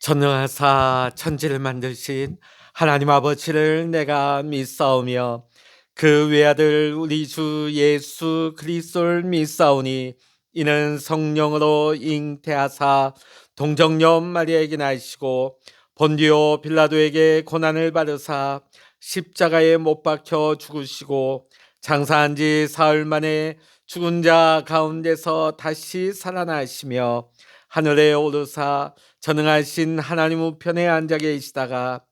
전능하사 천지를 만드신 하나님 아버지를 내가 믿사오며 그 외아들 우리 주 예수 그리스도를 믿사오니 이는 성령으로 잉태하사 동정녀 마리아에게 나시고 본디오 빌라도에게 고난을 받으사 십자가에 못 박혀 죽으시고 장사한 지 사흘 만에 죽은 자 가운데서 다시 살아나시며 하늘에 오르사 전능하신 하나님 우편에 앉아 계시다가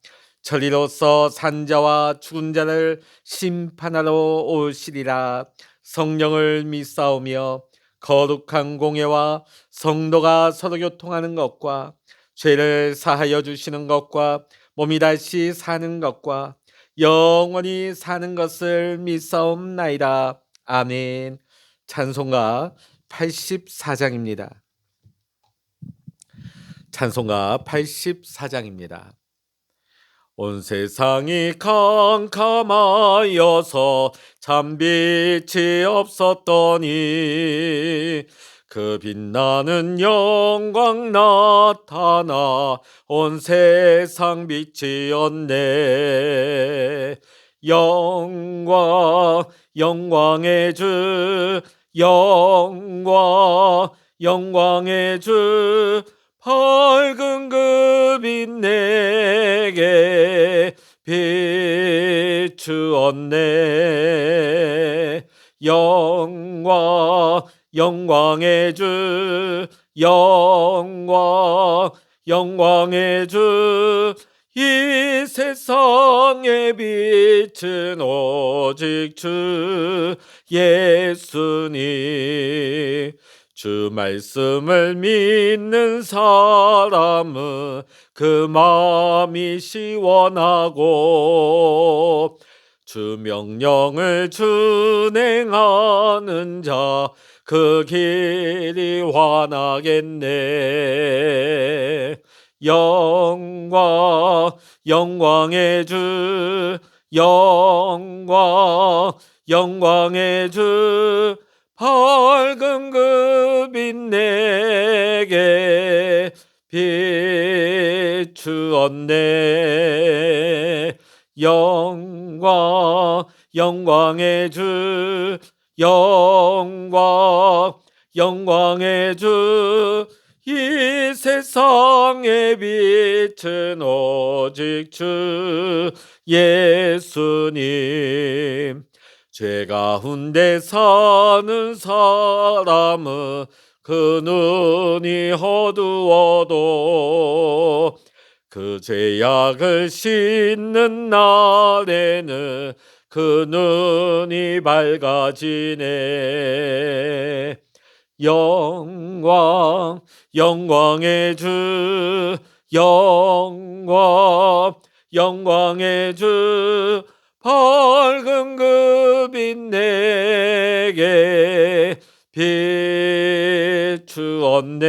저리로서 산자와 죽은 자를 심판하러 오시리라. 성령을 믿사오며 거룩한 공예와 성도가 서로 교통하는 것과 죄를 사하여 주시는 것과 몸이 다시 사는 것과 영원히 사는 것을 믿사옵나이다. 아멘. 찬송가 84장입니다. 찬송가 84장입니다. 온 세상이 캄캄하여서 참빛이 없었더니 그 빛나는 영광 나타나 온 세상 빛이었네. 영광 영광의 주 영광 영광의 주 밝은 그 빛 내게 비추었네. 영광 영광의 주 영광 영광의 주 이 세상의 빛은 오직 주 예수님. 주 말씀을 믿는 사람은 그 마음이 시원하고 주 명령을 준행하는 자 그 길이 환하겠네. 영광 영광의 주 영광 영광의 주 밝은 그 빛 내게 비추었네. 영광 영광의 주 영광 영광의 주 이 세상의 빛은 오직 주 예수님. 죄 가운데 사는 사람은 그 눈이 어두워도 그 죄악을 씻는 날에는 그 눈이 밝아지네. 영광 영광의 주 영광 영광의 주 밝은 그 빛 내게 비추었네.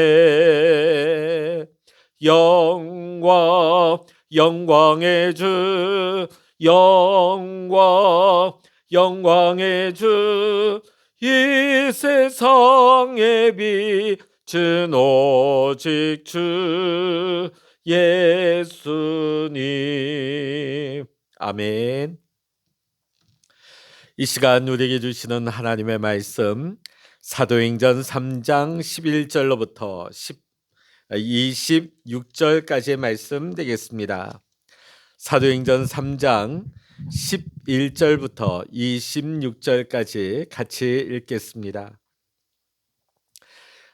영광 영광의 주 영광 영광의 주 이 세상의 빛은 오직 주 예수님. 아멘. 이 시간 우리에게 주시는 하나님의 말씀 사도행전 3장 11절로부터 26절까지의 말씀 되겠습니다. 사도행전 3장 11절부터 26절까지 같이 읽겠습니다.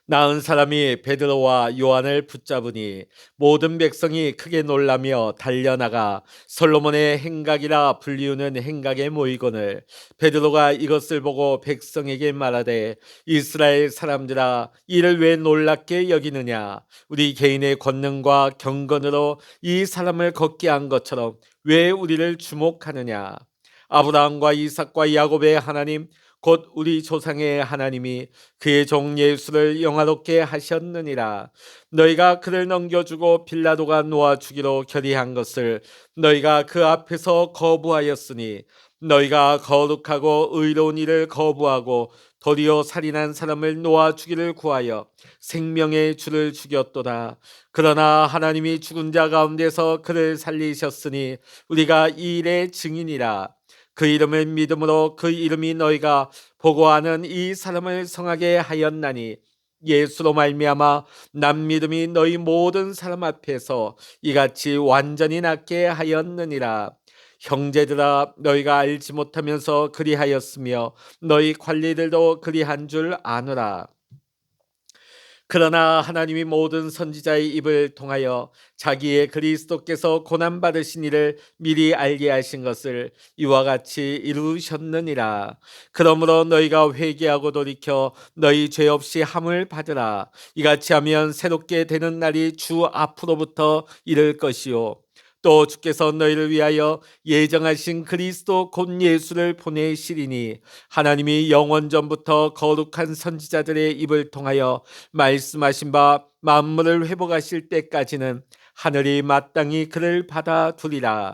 나은 사람이 베드로와 요한을 붙잡으니 모든 백성이 크게 놀라며 달려나가 솔로몬의 행각이라 불리우는 행각에 모이거늘 베드로가 이것을 보고 백성에게 말하되 이스라엘 사람들아 이를 왜 놀랍게 여기느냐. 우리 개인의 권능과 경건으로 이 사람을 걷게 한 것처럼 왜 우리를 주목하느냐. 아브라함과 이삭과 야곱의 하나님 곧 우리 조상의 하나님이 그의 종 예수를 영화롭게 하셨느니라. 너희가 그를 넘겨주고 빌라도가 놓아 주기로 결의한 것을 너희가 그 앞에서 거부하였으니 너희가 거룩하고 의로운 일을 거부하고 도리어 살인한 사람을 놓아 주기를 구하여 생명의 주를 죽였도다. 그러나 하나님이 죽은 자 가운데서 그를 살리셨으니 우리가 이 일의 증인이라. 그 이름을 믿음으로 그 이름이 너희가 보고 아는 이 사람을 성하게 하였나니 예수로 말미암아 남 믿음이 너희 모든 사람 앞에서 이같이 완전히 낫게 하였느니라. 형제들아, 너희가 알지 못하면서 그리하였으며 너희 관리들도 그리한 줄 아노라. 그러나 하나님이 모든 선지자의 입을 통하여 자기의 그리스도께서 고난 받으신 일을 미리 알게 하신 것을 이와 같이 이루셨느니라. 그러므로 너희가 회개하고 돌이켜 너희 죄 없이 함을 받으라. 이같이 하면 새롭게 되는 날이 주 앞으로부터 이를 것이요 또 주께서 너희를 위하여 예정하신 그리스도 곧 예수를 보내시리니 하나님이 영원 전부터 거룩한 선지자들의 입을 통하여 말씀하신 바 만물을 회복하실 때까지는 하늘이 마땅히 그를 받아두리라.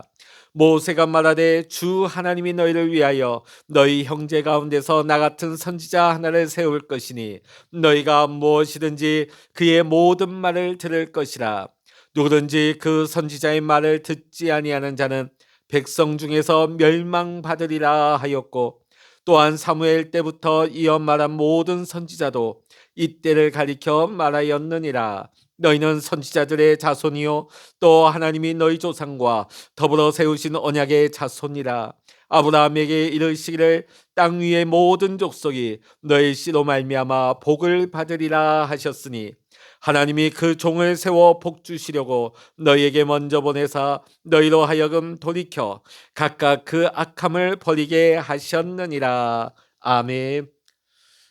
모세가 말하되 주 하나님이 너희를 위하여 너희 형제 가운데서 나 같은 선지자 하나를 세울 것이니 너희가 무엇이든지 그의 모든 말을 들을 것이라. 누구든지 그 선지자의 말을 듣지 아니하는 자는 백성 중에서 멸망받으리라 하였고, 또한 사무엘 때부터 이어 말한 모든 선지자도 이때를 가리켜 말하였느니라. 너희는 선지자들의 자손이요 또 하나님이 너희 조상과 더불어 세우신 언약의 자손이라. 아브라함에게 이르시기를 땅 위의 모든 족속이 너희 씨로 말미암아 복을 받으리라 하셨으니 하나님이 그 종을 세워 복 주시려고 너희에게 먼저 보내사 너희로 하여금 돌이켜 각각 그 악함을 버리게 하셨느니라. 아멘.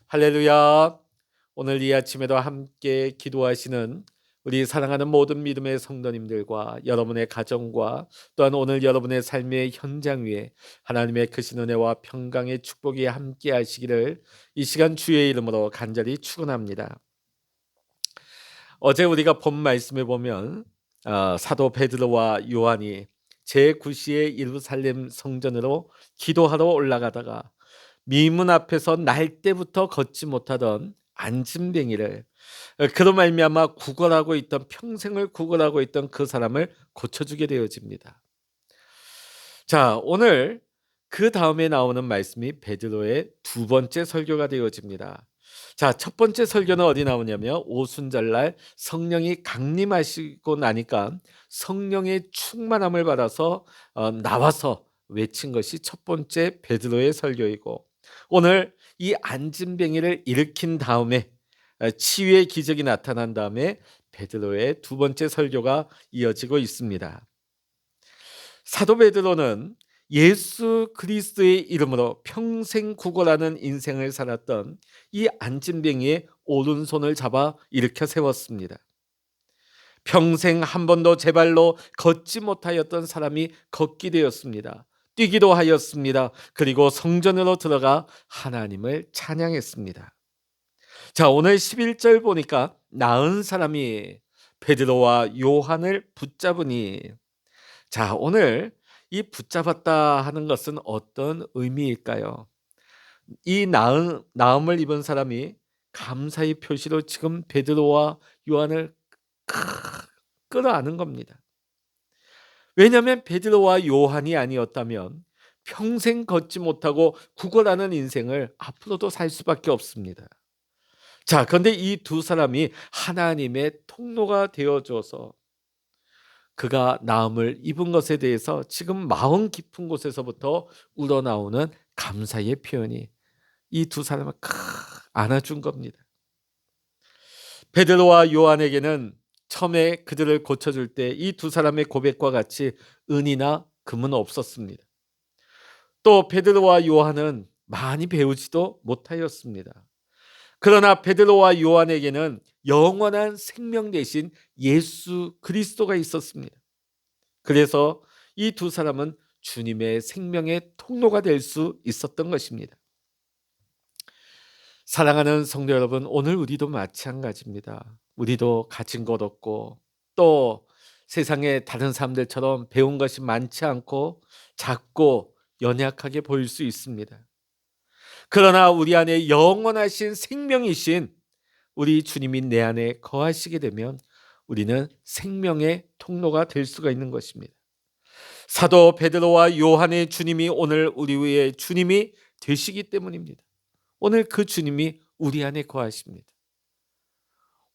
할렐루야. 오늘 이 아침에도 함께 기도하시는 우리 사랑하는 모든 믿음의 성도님들과 여러분의 가정과 또한 오늘 여러분의 삶의 현장 위에 하나님의 크신 은혜와 평강의 축복이 함께 하시기를 이 시간 주의 이름으로 간절히 축원합니다. 어제 우리가 본 말씀에 보면 사도 베드로와 요한이 제9시에 예루살렘 성전으로 기도하러 올라가다가 미문 앞에서 날 때부터 걷지 못하던 안진뱅이를 그로 말미암아 구걸하고 있던 평생을 구걸하고 있던 그 사람을 고쳐주게 되어집니다. 자, 오늘 그 다음에 나오는 말씀이 베드로의 두 번째 설교가 되어집니다. 자, 첫 번째 설교는 어디 나오냐면 오순절날 성령이 강림하시고 나니까 성령의 충만함을 받아서 나와서 외친 것이 첫 번째 베드로의 설교이고, 오늘 이 안진뱅이를 일으킨 다음에 치유의 기적이 나타난 다음에 베드로의 두 번째 설교가 이어지고 있습니다. 사도 베드로는 예수 그리스도의 이름으로 평생 구걸하는 인생을 살았던 이 안진뱅이의 오른손을 잡아 일으켜 세웠습니다. 평생 한 번도 제 발로 걷지 못하였던 사람이 걷게 되었습니다. 뛰기도 하였습니다. 그리고 성전으로 들어가 하나님을 찬양했습니다. 자, 오늘 11절 보니까 나은 사람이 베드로와 요한을 붙잡으니, 자, 오늘 이 붙잡았다 하는 것은 어떤 의미일까요? 이 나음을 입은 사람이 감사의 표시로 지금 베드로와 요한을 끌어안은 겁니다. 왜냐하면 베드로와 요한이 아니었다면 평생 걷지 못하고 구걸하는 인생을 앞으로도 살 수밖에 없습니다. 자, 그런데 이 두 사람이 하나님의 통로가 되어줘서 그가 나음을 입은 것에 대해서 지금 마음 깊은 곳에서부터 우러나오는 감사의 표현이 이 두 사람을 안아준 겁니다. 베드로와 요한에게는 처음에 그들을 고쳐줄 때 이 두 사람의 고백과 같이 은이나 금은 없었습니다. 또 베드로와 요한은 많이 배우지도 못하였습니다. 그러나 베드로와 요한에게는 영원한 생명 대신 예수 그리스도가 있었습니다. 그래서 이 두 사람은 주님의 생명의 통로가 될 수 있었던 것입니다. 사랑하는 성도 여러분, 오늘 우리도 마찬가지입니다. 우리도 가진 것 없고 또 세상의 다른 사람들처럼 배운 것이 많지 않고 작고 연약하게 보일 수 있습니다. 그러나 우리 안에 영원하신 생명이신 우리 주님이 내 안에 거하시게 되면 우리는 생명의 통로가 될 수가 있는 것입니다. 사도 베드로와 요한의 주님이 오늘 우리 위에 주님이 되시기 때문입니다. 오늘 그 주님이 우리 안에 거하십니다.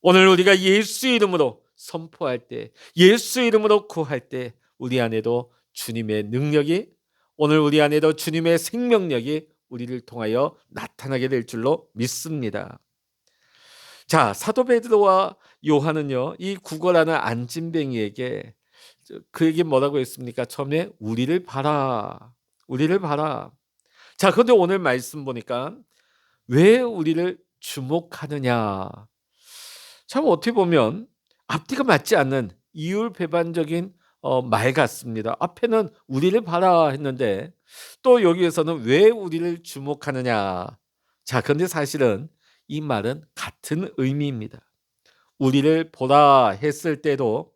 오늘 우리가 예수 이름으로 선포할 때, 예수 이름으로 구할 때 우리 안에도 주님의 능력이, 오늘 우리 안에도 주님의 생명력이 우리를 통하여 나타나게 될 줄로 믿습니다. 자, 사도 베드로와 요한은요, 이 구걸하는 안진뱅이에게 그에게 뭐라고 했습니까? 처음에 우리를 봐라, 우리를 봐라. 자, 그런데 오늘 말씀 보니까 왜 우리를 주목하느냐? 참 어떻게 보면 앞뒤가 맞지 않는 이율배반적인 말 같습니다. 앞에는 우리를 봐라 했는데 또 여기에서는 왜 우리를 주목하느냐? 자, 그런데 사실은 이 말은 같은 의미입니다. 우리를 보라 했을 때도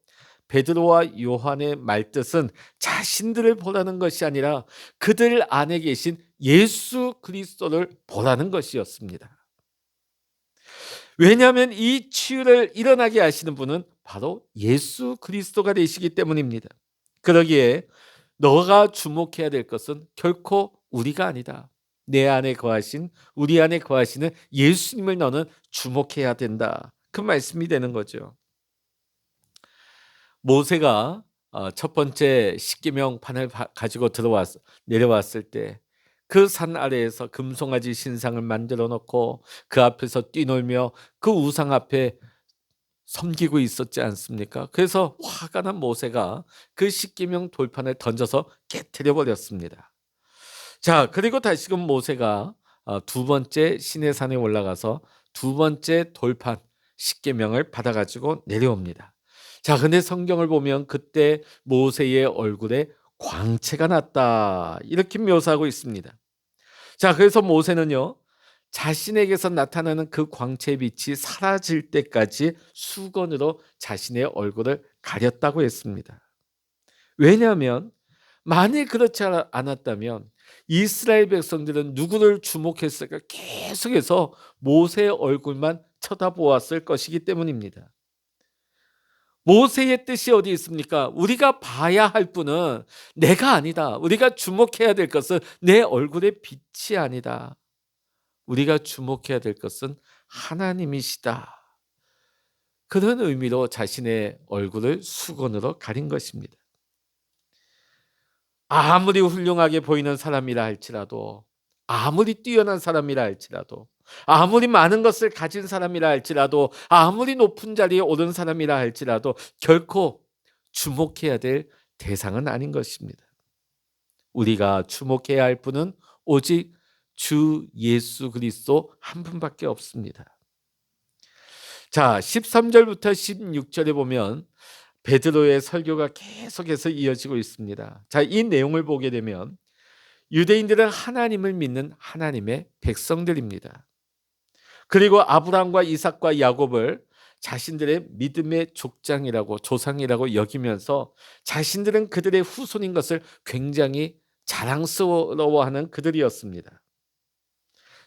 베드로와 요한의 말뜻은 자신들을 보라는 것이 아니라 그들 안에 계신 예수 그리스도를 보라는 것이었습니다. 왜냐하면 이 치유를 일어나게 하시는 분은 바로 예수 그리스도가 되시기 때문입니다. 그러기에 너가 주목해야 될 것은 결코 우리가 아니다. 내 안에 거하신, 우리 안에 거하시는 예수님을 너는 주목해야 된다. 그 말씀이 되는 거죠. 모세가 첫 번째 십계명판을 가지고 내려왔을 때 그 산 아래에서 금송아지 신상을 만들어 놓고 그 앞에서 뛰놀며 그 우상 앞에 섬기고 있었지 않습니까? 그래서 화가 난 모세가 그 십계명 돌판을 던져서 깨트려 버렸습니다. 자, 그리고 다시금 모세가 두 번째 시내산에 올라가서 두 번째 돌판 십계명을 받아가지고 내려옵니다. 자, 근데 성경을 보면 그때 모세의 얼굴에 광채가 났다 이렇게 묘사하고 있습니다. 자, 그래서 모세는요 자신에게서 나타나는 그 광채의 빛이 사라질 때까지 수건으로 자신의 얼굴을 가렸다고 했습니다. 왜냐하면 만일 그렇지 않았다면 이스라엘 백성들은 누구를 주목했을까? 계속해서 모세의 얼굴만 쳐다보았을 것이기 때문입니다. 모세의 뜻이 어디 있습니까? 우리가 봐야 할 분은 내가 아니다. 우리가 주목해야 될 것은 내 얼굴의 빛이 아니다. 우리가 주목해야 될 것은 하나님이시다. 그런 의미로 자신의 얼굴을 수건으로 가린 것입니다. 아무리 훌륭하게 보이는 사람이라 할지라도, 아무리 뛰어난 사람이라 할지라도, 아무리 많은 것을 가진 사람이라 할지라도, 아무리 높은 자리에 오른 사람이라 할지라도 결코 주목해야 될 대상은 아닌 것입니다. 우리가 주목해야 할 분은 오직 주 예수 그리스도 한 분밖에 없습니다. 자, 13절부터 16절에 보면 베드로의 설교가 계속해서 이어지고 있습니다. 자, 이 내용을 보게 되면 유대인들은 하나님을 믿는 하나님의 백성들입니다. 그리고 아브라함과 이삭과 야곱을 자신들의 믿음의 족장이라고, 조상이라고 여기면서 자신들은 그들의 후손인 것을 굉장히 자랑스러워하는 그들이었습니다.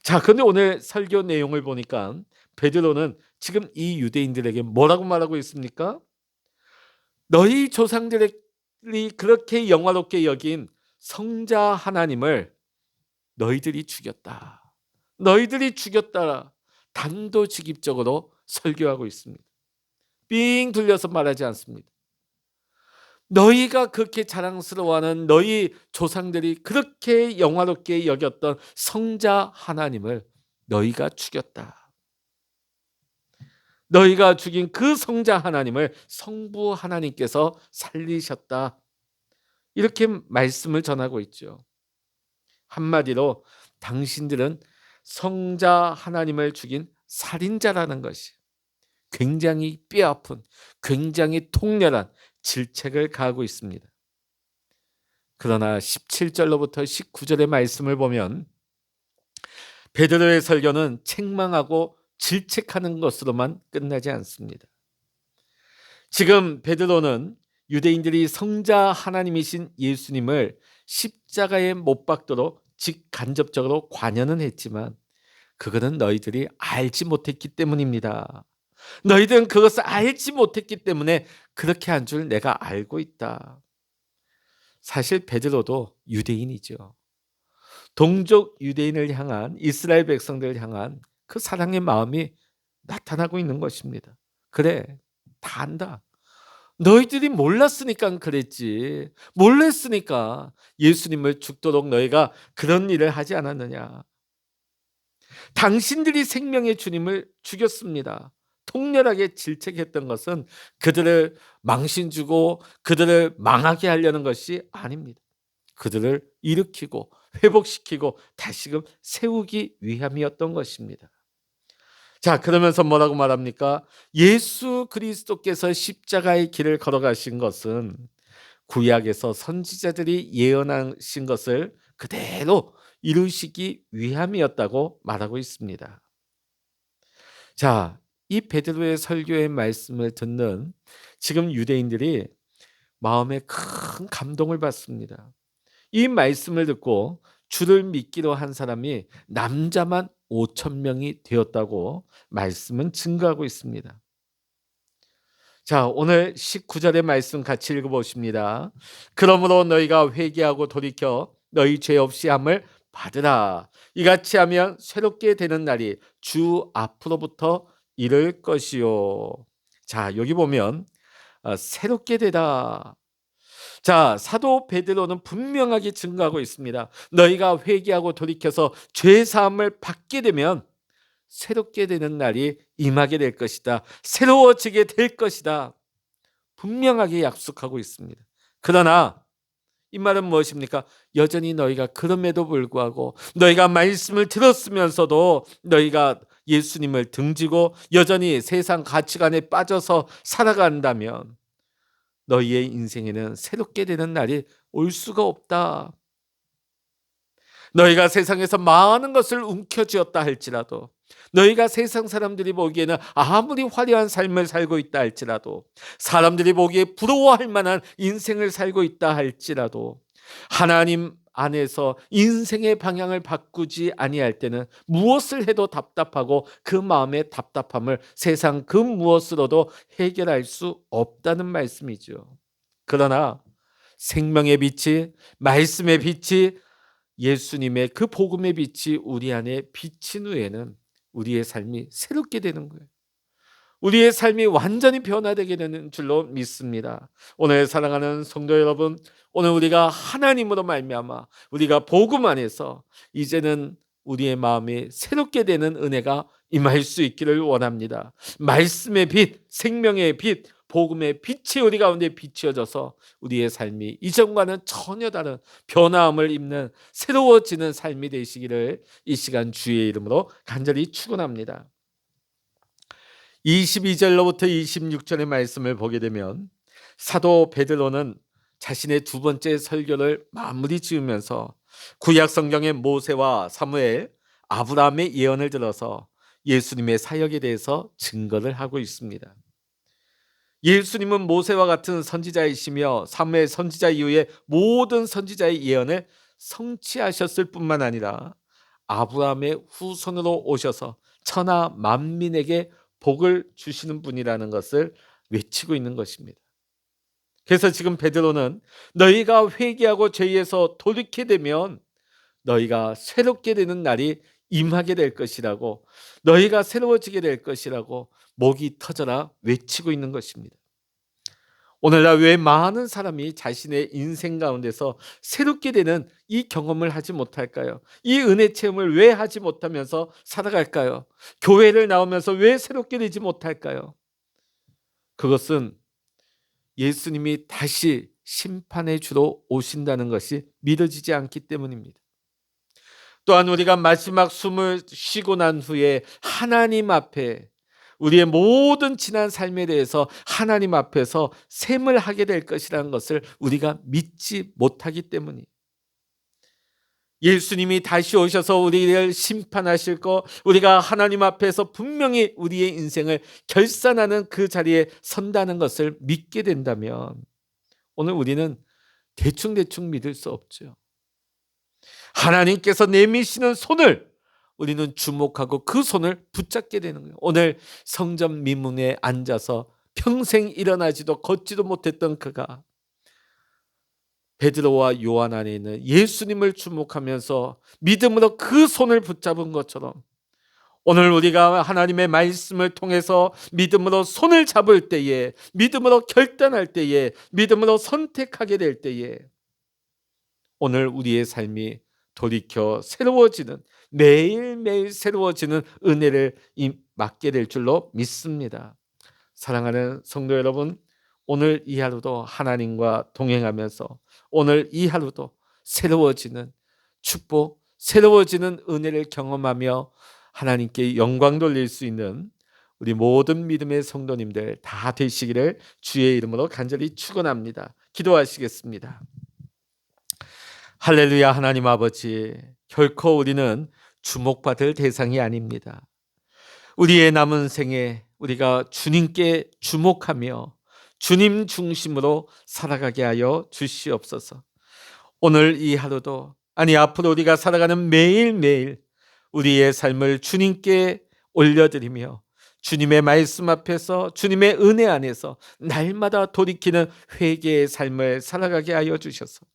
자, 그런데 오늘 설교 내용을 보니까 베드로는 지금 이 유대인들에게 뭐라고 말하고 있습니까? 너희 조상들이 그렇게 영화롭게 여긴 성자 하나님을 너희들이 죽였다. 너희들이 죽였다. 단도직입적으로 설교하고 있습니다. 삥 둘려서 말하지 않습니다. 너희가 그렇게 자랑스러워하는 너희 조상들이 그렇게 영화롭게 여겼던 성자 하나님을 너희가 죽였다. 너희가 죽인 그 성자 하나님을 성부 하나님께서 살리셨다. 이렇게 말씀을 전하고 있죠. 한마디로 당신들은 성자 하나님을 죽인 살인자라는 것이 굉장히 뼈아픈, 굉장히 통렬한 질책을 가하고 있습니다. 그러나 17절로부터 19절의 말씀을 보면 베드로의 설교는 책망하고 질책하는 것으로만 끝나지 않습니다. 지금 베드로는 유대인들이 성자 하나님이신 예수님을 십자가에 못 박도록 직간접적으로 관여는 했지만 그거는 너희들이 알지 못했기 때문입니다. 너희들은 그것을 알지 못했기 때문에 그렇게 한 줄 내가 알고 있다. 사실 베드로도 유대인이죠. 동족 유대인을 향한, 이스라엘 백성들을 향한 그 사랑의 마음이 나타나고 있는 것입니다. 그래, 다 안다. 너희들이 몰랐으니까 그랬지. 몰랐으니까 예수님을 죽도록 너희가 그런 일을 하지 않았느냐. 당신들이 생명의 주님을 죽였습니다. 통렬하게 질책했던 것은 그들을 망신 주고 그들을 망하게 하려는 것이 아닙니다. 그들을 일으키고 회복시키고 다시금 세우기 위함이었던 것입니다. 자, 그러면서 뭐라고 말합니까? 예수 그리스도께서 십자가의 길을 걸어가신 것은 구약에서 선지자들이 예언하신 것을 그대로 이루시기 위함이었다고 말하고 있습니다. 자, 이 베드로의 설교의 말씀을 듣는 지금 유대인들이 마음에 큰 감동을 받습니다. 이 말씀을 듣고 주를 믿기로 한 사람이 남자만 5천 명이 되었다고 말씀은 증거하고 있습니다. 자, 오늘 19절의 말씀 같이 읽어보십니다. 그러므로 너희가 회개하고 돌이켜 너희 죄 없이 함을 받으라. 이같이 하면 새롭게 되는 날이 주 앞으로부터 이를 것이요. 자, 여기 보면 새롭게 되다. 자, 사도 베드로는 분명하게 증거하고 있습니다. 너희가 회개하고 돌이켜서 죄 사함을 받게 되면 새롭게 되는 날이 임하게 될 것이다. 새로워지게 될 것이다. 분명하게 약속하고 있습니다. 그러나 이 말은 무엇입니까? 여전히 너희가 그럼에도 불구하고 너희가 말씀을 들었으면서도 너희가 예수님을 등지고 여전히 세상 가치관에 빠져서 살아간다면 너희의 인생에는 새롭게 되는 날이 올 수가 없다. 너희가 세상에서 많은 것을 움켜쥐었다 할지라도, 너희가 세상 사람들이 보기에는 아무리 화려한 삶을 살고 있다 할지라도, 사람들이 보기에 부러워할 만한 인생을 살고 있다 할지라도, 하나님 안에서 인생의 방향을 바꾸지 아니할 때는 무엇을 해도 답답하고 그 마음의 답답함을 세상 그 무엇으로도 해결할 수 없다는 말씀이죠. 그러나 생명의 빛이, 말씀의 빛이, 예수님의 그 복음의 빛이 우리 안에 비친 후에는 우리의 삶이 새롭게 되는 거예요. 우리의 삶이 완전히 변화되게 되는 줄로 믿습니다. 오늘 사랑하는 성도 여러분, 오늘 우리가 하나님으로 말미암아 우리가 복음 안에서 이제는 우리의 마음이 새롭게 되는 은혜가 임할 수 있기를 원합니다. 말씀의 빛, 생명의 빛, 복음의 빛이 우리 가운데 비추어져서 우리의 삶이 이전과는 전혀 다른 변화함을 입는 새로워지는 삶이 되시기를 이 시간 주의 이름으로 간절히 축원합니다. 22절로부터 26절의 말씀을 보게 되면 사도 베드로는 자신의 두 번째 설교를 마무리 지으면서 구약 성경의 모세와 사무엘, 아브라함의 예언을 들어서 예수님의 사역에 대해서 증거를 하고 있습니다. 예수님은 모세와 같은 선지자이시며 사무엘 선지자 이후에 모든 선지자의 예언을 성취하셨을 뿐만 아니라 아브라함의 후손으로 오셔서 천하 만민에게 복을 주시는 분이라는 것을 외치고 있는 것입니다. 그래서 지금 베드로는 너희가 회개하고 죄에서 돌이게 되면 너희가 새롭게 되는 날이 임하게 될 것이라고, 너희가 새로워지게 될 것이라고 목이 터져라 외치고 있는 것입니다. 오늘날 왜 많은 사람이 자신의 인생 가운데서 새롭게 되는 이 경험을 하지 못할까요? 이 은혜 체험을 왜 하지 못하면서 살아갈까요? 교회를 나오면서 왜 새롭게 되지 못할까요? 그것은 예수님이 다시 심판의 주로 오신다는 것이 믿어지지 않기 때문입니다. 또한 우리가 마지막 숨을 쉬고 난 후에 하나님 앞에 우리의 모든 지난 삶에 대해서 하나님 앞에서 셈을 하게 될 것이라는 것을 우리가 믿지 못하기 때문이에요. 예수님이 다시 오셔서 우리를 심판하실 거, 우리가 하나님 앞에서 분명히 우리의 인생을 결산하는 그 자리에 선다는 것을 믿게 된다면 오늘 우리는 대충 믿을 수 없죠. 하나님께서 내미시는 손을 우리는 주목하고 그 손을 붙잡게 되는 거예요. 오늘 성전 미문에 앉아서 평생 일어나지도 걷지도 못했던 그가 베드로와 요한 안에 있는 예수님을 주목하면서 믿음으로 그 손을 붙잡은 것처럼, 오늘 우리가 하나님의 말씀을 통해서 믿음으로 손을 잡을 때에, 믿음으로 결단할 때에, 믿음으로 선택하게 될 때에 오늘 우리의 삶이 돌이켜 새로워지는, 매일매일 새로워지는 은혜를 맞게 될 줄로 믿습니다. 사랑하는 성도 여러분, 오늘 이 하루도 하나님과 동행하면서 오늘 이 하루도 새로워지는 축복, 새로워지는 은혜를 경험하며 하나님께 영광 돌릴 수 있는 우리 모든 믿음의 성도님들 다 되시기를 주의 이름으로 간절히 축원합니다. 기도하시겠습니다. 할렐루야. 하나님 아버지, 결코 우리는 주목받을 대상이 아닙니다. 우리의 남은 생에 우리가 주님께 주목하며 주님 중심으로 살아가게 하여 주시옵소서. 오늘 이 하루도, 아니 앞으로 우리가 살아가는 매일매일 우리의 삶을 주님께 올려드리며 주님의 말씀 앞에서, 주님의 은혜 안에서 날마다 돌이키는 회개의 삶을 살아가게 하여 주셔서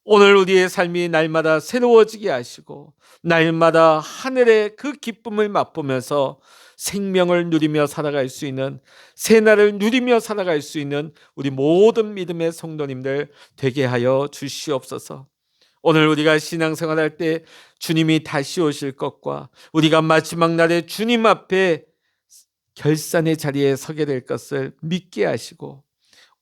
오늘 우리의 삶이 날마다 새로워지게 하시고 날마다 하늘의 그 기쁨을 맛보면서 생명을 누리며 살아갈 수 있는, 새날을 누리며 살아갈 수 있는 우리 모든 믿음의 성도님들 되게 하여 주시옵소서. 오늘 우리가 신앙생활할 때 주님이 다시 오실 것과 우리가 마지막 날에 주님 앞에 결산의 자리에 서게 될 것을 믿게 하시고,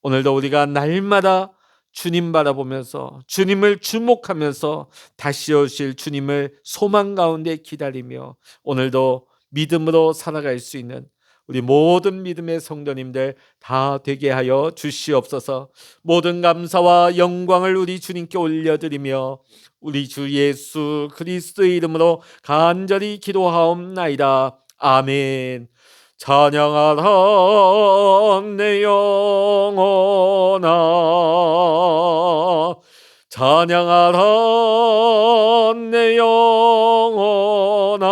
오늘도 우리가 날마다 주님 바라보면서 주님을 주목하면서 다시 오실 주님을 소망 가운데 기다리며 오늘도 믿음으로 살아갈 수 있는 우리 모든 믿음의 성도님들 다 되게 하여 주시옵소서. 모든 감사와 영광을 우리 주님께 올려드리며 우리 주 예수 그리스도의 이름으로 간절히 기도하옵나이다. 아멘. 찬양하라 내 영혼아, 찬양하라 내 영혼아,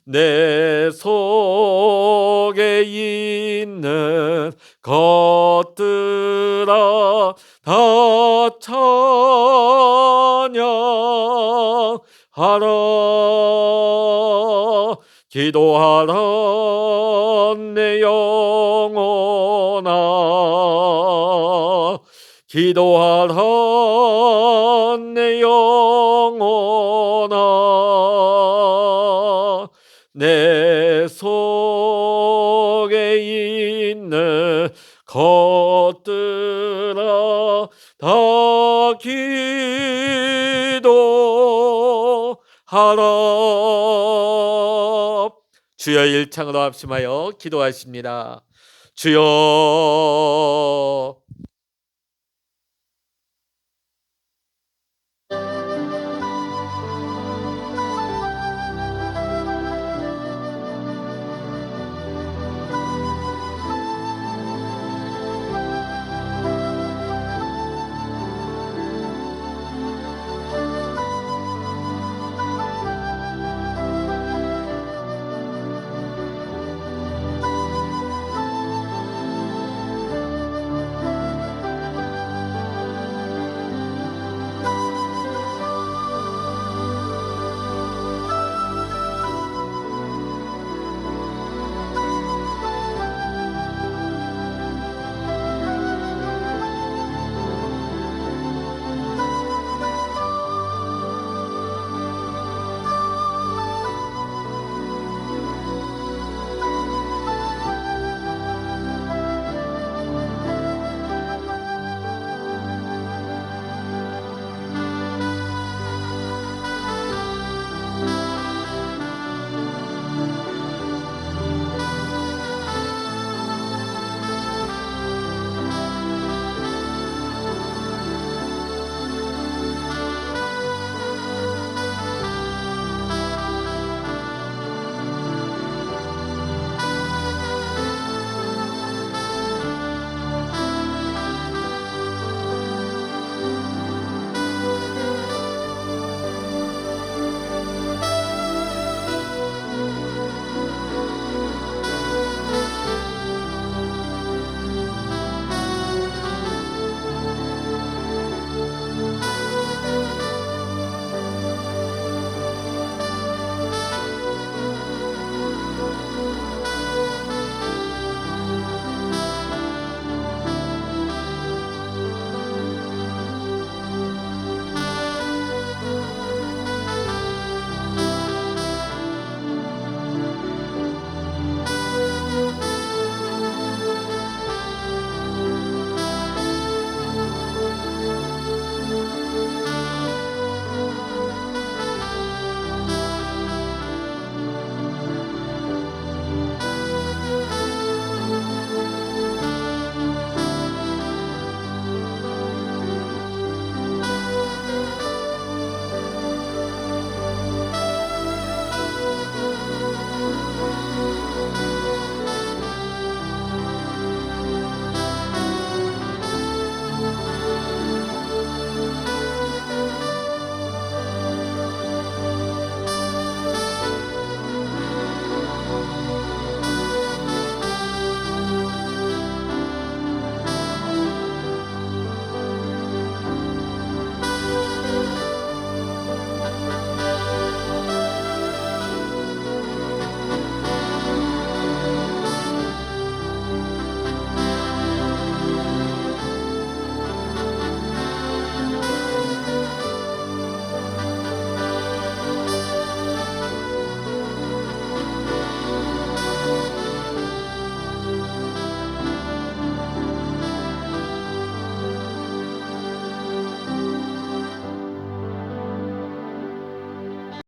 내 속에 있는 것들아 다 찬양하라. 기도하라 내 영혼아, 기도하라 내 영혼아, 내 속에 있는 것들아 다 기도하라. 주여 일창으로 합심하여 기도하십니다. 주여